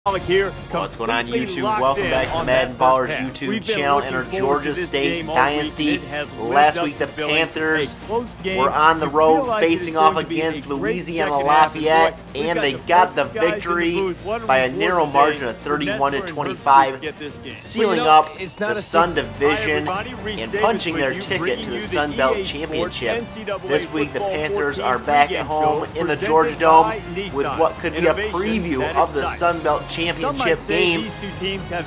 Here, what's going on YouTube? Welcome back to MaddenBallerz YouTube channel and our Georgia State Dynasty. Last week the Panthers were on the road facing off against Louisiana Lafayette, and they got the victory by a narrow margin of 31-25, sealing up the Sun Division and punching their ticket to the Sun Belt Championship. This week the Panthers are back at home in the Georgia Dome with what could be a preview of the Sun Belt Championship game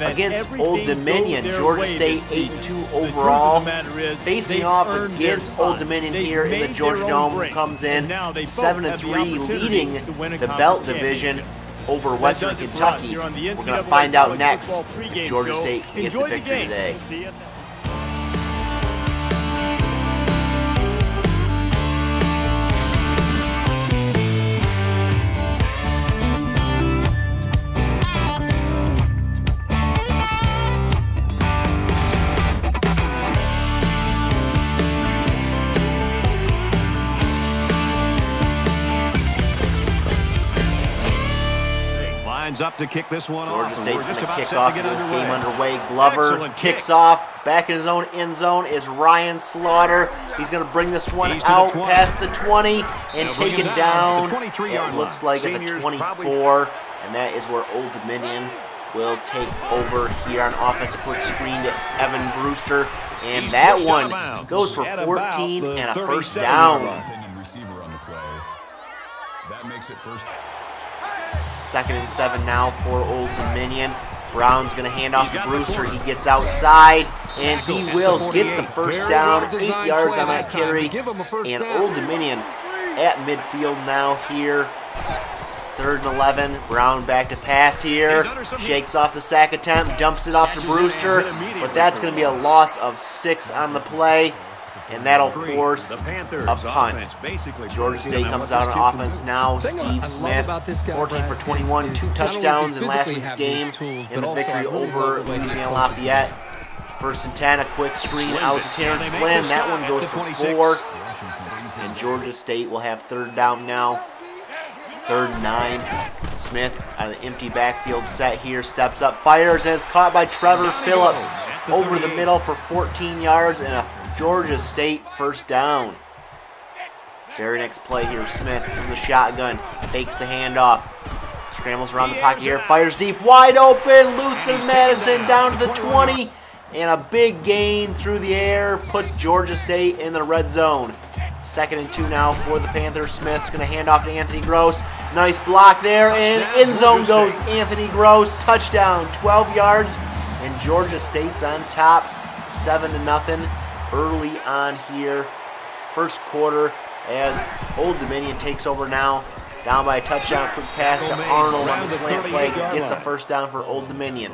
against Old Dominion. Georgia State 8-2 overall, facing off against Old Dominion here in the Georgia Dome, who comes in 7-3, leading the Belt Division over Western Kentucky. We're going to find out next if Georgia State can get the victory today. Up to kick this one Georgia off. State's going to kick off this game underway. Glover kicks off. Back in his own end zone is Ryan Slaughter. He's going to bring this one out past the 20 and take it down. It looks like at the 24, and that is where Old Dominion will take over here on offense. A quick screen to Evan Brewster, and that one goes for 14 and a first down. That makes it first. 2nd and 7 now for Old Dominion. Brown's going to hand off to Brewster. He gets outside, and he will get the first down. 8 yards on that carry. And Old Dominion at midfield now here. 3rd and 11. Brown back to pass here. Shakes off the sack attempt. Dumps it off to Brewster. But that's going to be a loss of 6 on the play. And that'll force a punt. Georgia State comes out on offense now. Steve Smith, 14 for 21, 2 touchdowns in last week's game in the victory over Louisiana Lafayette. 1st and 10, a quick screen out to Terrence Flynn. That one goes for 4. And Georgia State will have 3rd down now. 3rd and 9. Smith out of the empty backfield set here, steps up, fires, and it's caught by Trevor Phillips over the middle for 14 yards and a Georgia State first down. Very next play here, Smith from the shotgun, takes the handoff, scrambles around the pocket here, fires deep, wide open, Luther Madison down to the 20, and a big gain through the air puts Georgia State in the red zone. 2nd and 2 now for the Panthers. Smith's going to hand off to Anthony Gross. Nice block there, and end zone goes Anthony Gross. Touchdown, 12 yards, and Georgia State's on top, 7-0. Early on here, first quarter, as Old Dominion takes over now, down by a touchdown. Quick pass to Arnold on the slant play, gets a first down for Old Dominion.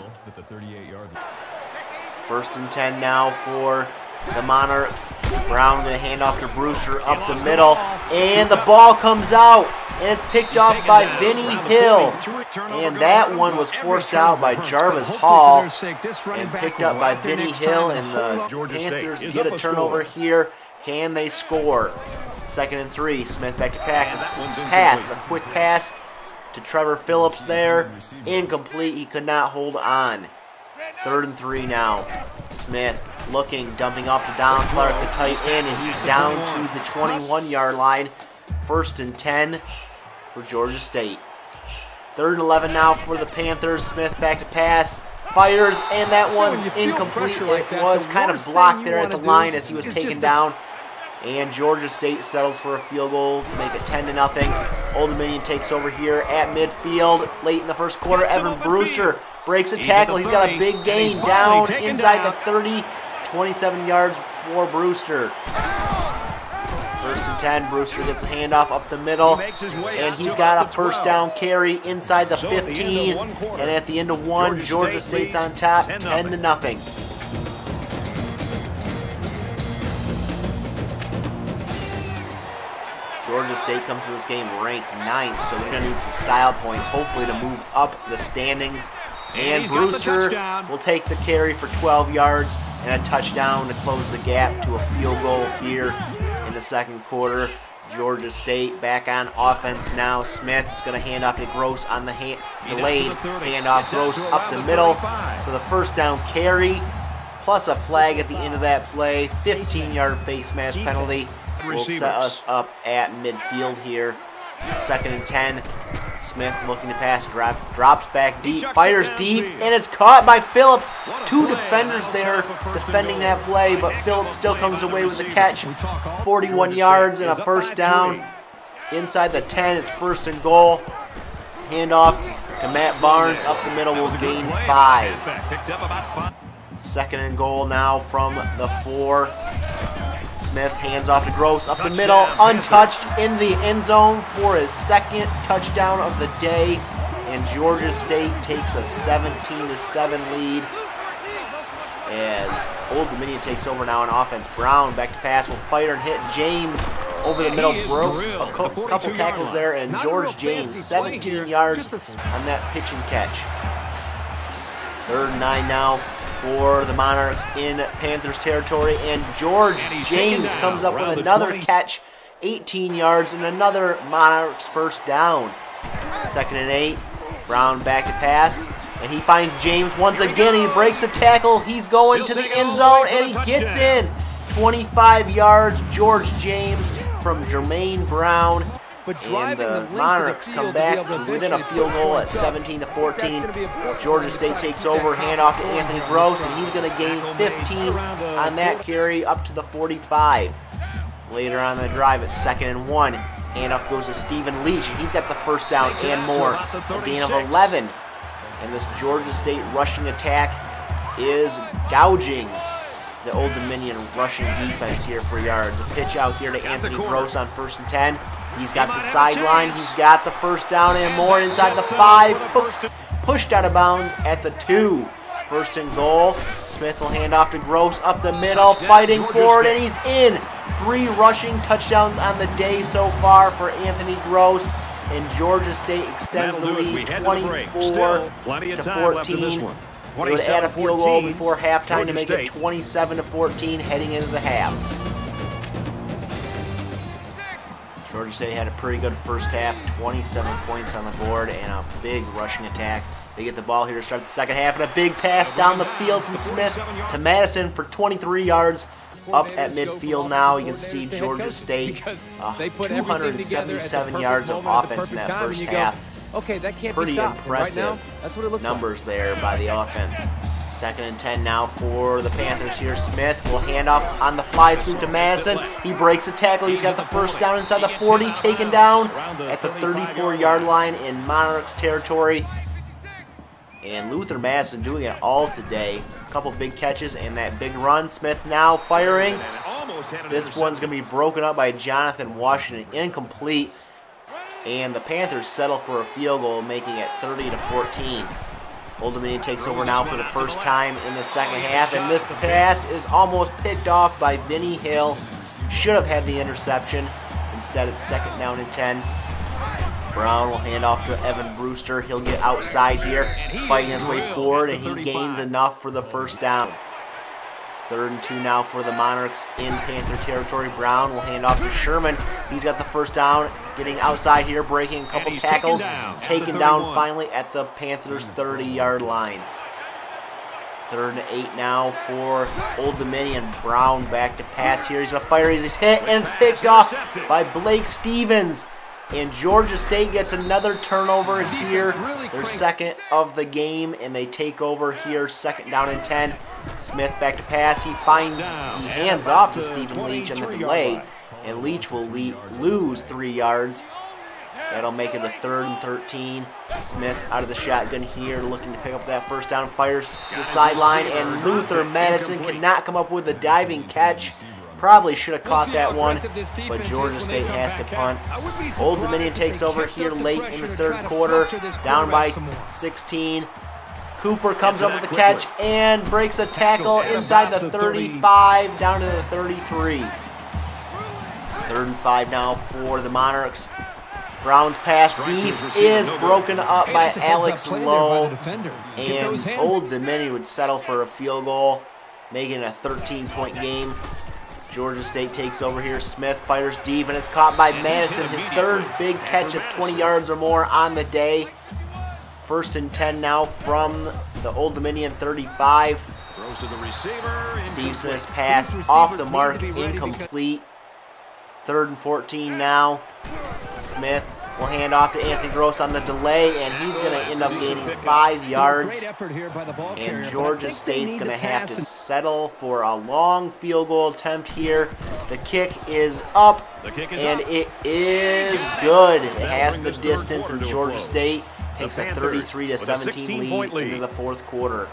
1st and 10 now for the Monarchs. Brown going to hand off to Brewster up the middle, and the ball comes out, and it's picked off by Vinny Hill. And that one was forced out by Jarvis Hall and picked up by Vinny Hill, and the Panthers get a turnover here. Can they score? 2nd and 3. Smith back to pass. A quick pass to Trevor Phillips there. Incomplete. He could not hold on. 3rd and 3 now. Smith looking, dumping off to Don Clark, the tight end, and he's down to the 21-yard line. 1st and 10 for Georgia State. 3rd and 11 now for the Panthers. Smith back to pass, fires, and that one's incomplete. It was kind of blocked there at the line as he was taken down. And Georgia State settles for a field goal to make it 10-0. Old Dominion takes over here at midfield late in the first quarter. Evan Brewster breaks a tackle. He's got a big gain down inside the 30, 27 yards for Brewster. 1st and 10, Brewster gets a handoff up the middle, and he's got a first down carry inside the 15, and at the end of 1, Georgia State's on top, 10-0. Georgia State comes to this game ranked 9th, so they're going to need some style points, hopefully to move up the standings. And Brewster will take the carry for 12 yards and a touchdown to close the gap to a field goal here in the second quarter. Georgia State back on offense now. Smith is going to hand off to Gross on the delayed handoff. Gross up the middle for the first down carry, plus a flag at the end of that play. 15-yard face mask penalty will set us up at midfield here. 2nd and 10. Smith looking to pass, drops back deep, fires deep, and it's caught by Phillips. 2 defenders there defending that play, but Phillips still comes away with the catch. 41 yards and a first down inside the 10. It's 1st and goal. Handoff to Matt Barnes up the middle will gain 5. 2nd and goal now from the 4. Smith hands off to Gross up the middle, untouched in the end zone for his 2nd touchdown of the day, and Georgia State takes a 17-7 lead as Old Dominion takes over now on offense. Brown back to pass, will fire and hit James over the middle, broke a couple tackles there, and George James 17 yards on that pitch and catch. 3rd and 9 now for the Monarchs in Panthers territory, and George James comes up with another catch, 18 yards, and another Monarchs first down. 2nd and 8, Brown back to pass, and he finds James once again. He breaks a tackle, he's going to the end zone, and he gets in. 25 yards, George James from Jermaine Brown. And the Monarchs come back to within a field goal at 17-14. Georgia State takes over, handoff to Anthony Gross, and he's going to gain 15 on that carry up to the 45. Later on the drive at 2nd and 1, handoff goes to Stephen Leach, and he's got the first down and more. A gain of 11. And this Georgia State rushing attack is gouging the Old Dominion rushing defense here for yards. A pitch out here to Anthony Gross on 1st and 10. He's got the sideline, he's got the first down and more inside the 5, pushed out of bounds at the 2. 1st and goal. Smith will hand off to Gross up the middle, fighting forward, and he's in. 3 rushing touchdowns on the day so far for Anthony Gross, and Georgia State extends the lead 24-14. They would add a field goal before halftime to make it 27-14 heading into the half. Georgia State had a pretty good first half, 27 points on the board and a big rushing attack. They get the ball here to start the second half, and a big pass down the field from Smith to Madison for 23 yards. Up at midfield now, you can see Georgia State 277 yards of offense in that first half. Pretty impressive numbers there by the offense. 2nd and 10 now for the Panthers here. Smith will hand off on the fly scoop to Madison. He breaks a tackle. He's got the first down inside the 40, taken down at the 34-yard line in Monarchs territory. And Luther Madison doing it all today. A couple big catches and that big run. Smith now firing. This one's going to be broken up by Jonathan Washington, incomplete. And the Panthers settle for a field goal, making it 30-14. Old Dominion takes over now for the first time in the second half, and this pass is almost picked off by Vinny Hill. Should have had the interception. Instead, it's 2nd down and 10. Brown will hand off to Evan Brewster. He'll get outside here, fighting his way forward, and he gains enough for the first down. 3rd and 2 now for the Monarchs in Panther territory. Brown will hand off to Sherman. He's got the first down, getting outside here, breaking a couple tackles, taken down finally at the Panthers' 30-yard line. 3rd and 8 now for Old Dominion. Brown back to pass here. He's going to fire. He's hit, and it's picked off by Blake Stevens. And Georgia State gets another turnover here, their 2nd of the game, and they take over here, 2nd down and 10. Smith back to pass. He hands off to Stephen Leach on the delay, and Leach will lose 3 yards. That'll make it a 3rd and 13. Smith out of the shotgun here, looking to pick up that first down. Fires to the sideline, and Luther Madison cannot come up with a diving catch. Probably should have caught that one, but Georgia State has to punt. Old Dominion takes over here late in the 3rd quarter, down by 16. Cooper comes up with the catch and breaks a tackle inside the 35 down to the 33. 3rd and 5 now for the Monarchs. Brown's pass deep is broken up by Alex Lowe, and Old Dominion would settle for a field goal, making it a 13-point game. Georgia State takes over here. Smith fires deep, and it's caught by Madison. His third big catch of 20 yards or more on the day. 1st and 10 now from the Old Dominion 35. Throws to the receiver. Steve Smith's pass off the mark, incomplete. 3rd and 14 now. Smith will hand off to Anthony Gross on the delay, and he's going to end up gaining 5 yards. And Georgia State's going to have to settle for a long field goal attempt here. The kick is up, and it is good. It has the distance, and Georgia State takes a 33-17 lead into the 4th quarter.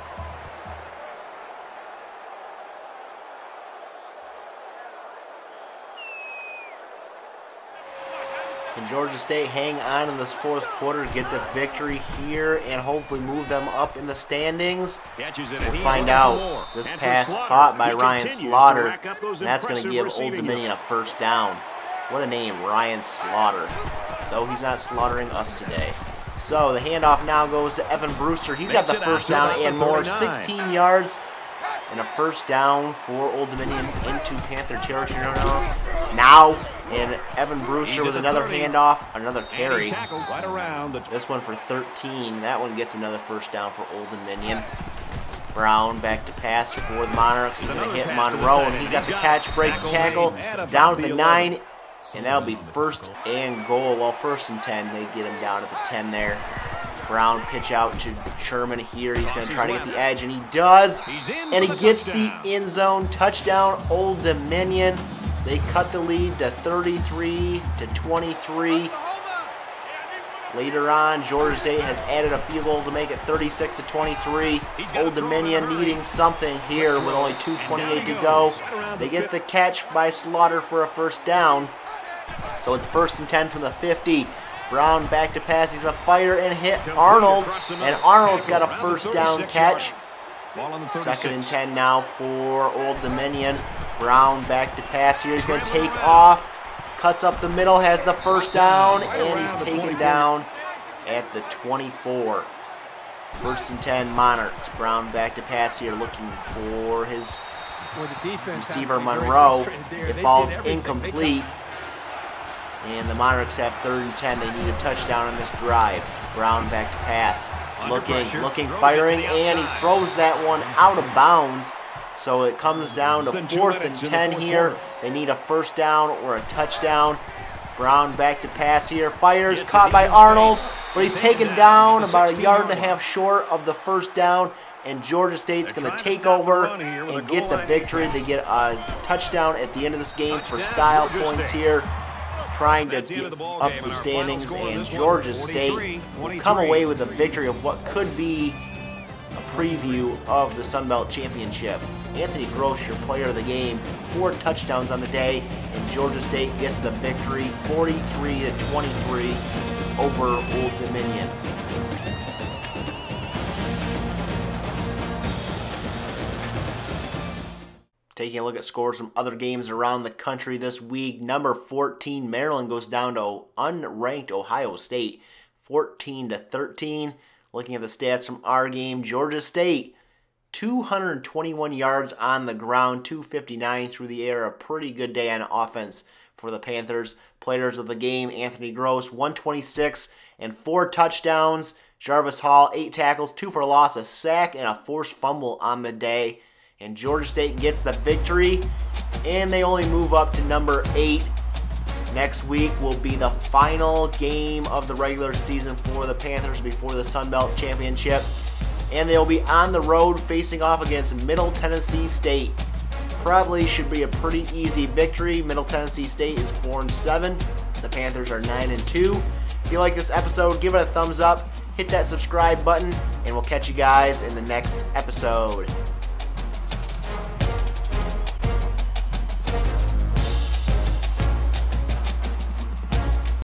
Can Georgia State hang on in this 4th quarter, get the victory here, and hopefully move them up in the standings? We'll find out. This pass caught by Ryan Slaughter, and that's going to give Old Dominion a 1st down. What a name, Ryan Slaughter. Though he's not slaughtering us today. So the handoff now goes to Evan Brewster. He's got the 1st down and more, 16 yards. And a 1st down for Old Dominion into Panther territory now. And Evan Brewster with another handoff, another carry. This one for 13. That one gets another 1st down for Old Dominion. Brown back to pass for the Monarchs. He's going to hit Monroe, and he's got the catch, breaks the tackle, down to the 9. And that'll be 1st and goal. Well, 1st and 10. They get him down at the 10 there. Brown pitch out to Sherman here. He's going to try to get the edge, and he does. And he gets the end zone. Touchdown, Old Dominion. They cut the lead to 33-23. Later on, Georgia State has added a field goal to make it 36-23. Old Dominion needing something here with only 2:28 to go. They get the catch by Slaughter for a 1st down. So it's 1st and 10 from the 50. Brown back to pass. He's a fire and hit Arnold. And Arnold's got a 1st down catch. 2nd and 10 now for Old Dominion. Brown back to pass here. He's going to take off. Cuts up the middle. Has the 1st down. And he's taken down at the 24. 1st and 10 Monarchs. Brown back to pass here, looking for his receiver Monroe. It falls incomplete. And the Monarchs have 3rd and 10. They need a touchdown on this drive. Brown back to pass. Looking, firing, and he throws that one out of bounds. So it comes down to 4th and 10 here. They need a 1st down or a touchdown. Brown back to pass here. Fires, caught by Arnold, but he's taken down about 1.5 yards short of the 1st down. And Georgia State's going to take over and get the victory. They get a touchdown at the end of this game for style points here, trying to get up the standings, and Georgia State will come away with a victory of what could be a preview of the Sun Belt Championship. Anthony Gross, your player of the game, 4 touchdowns on the day, and Georgia State gets the victory 43-23 over Old Dominion. Taking a look at scores from other games around the country this week, number 14 Maryland goes down to unranked Ohio State, 14-13. Looking at the stats from our game, Georgia State, 221 yards on the ground, 259 through the air. A pretty good day on offense for the Panthers. Players of the game, Anthony Gross, 126 and 4 touchdowns. Jarvis Hall, 8 tackles, 2 for loss, a sack, and a forced fumble on the day. And Georgia State gets the victory, and they only move up to number 8. Next week will be the final game of the regular season for the Panthers before the Sun Belt Championship. And they'll be on the road facing off against Middle Tennessee State. Probably should be a pretty easy victory. Middle Tennessee State is 4-7. The Panthers are 9-2. If you like this episode, give it a thumbs up, hit that subscribe button, and we'll catch you guys in the next episode.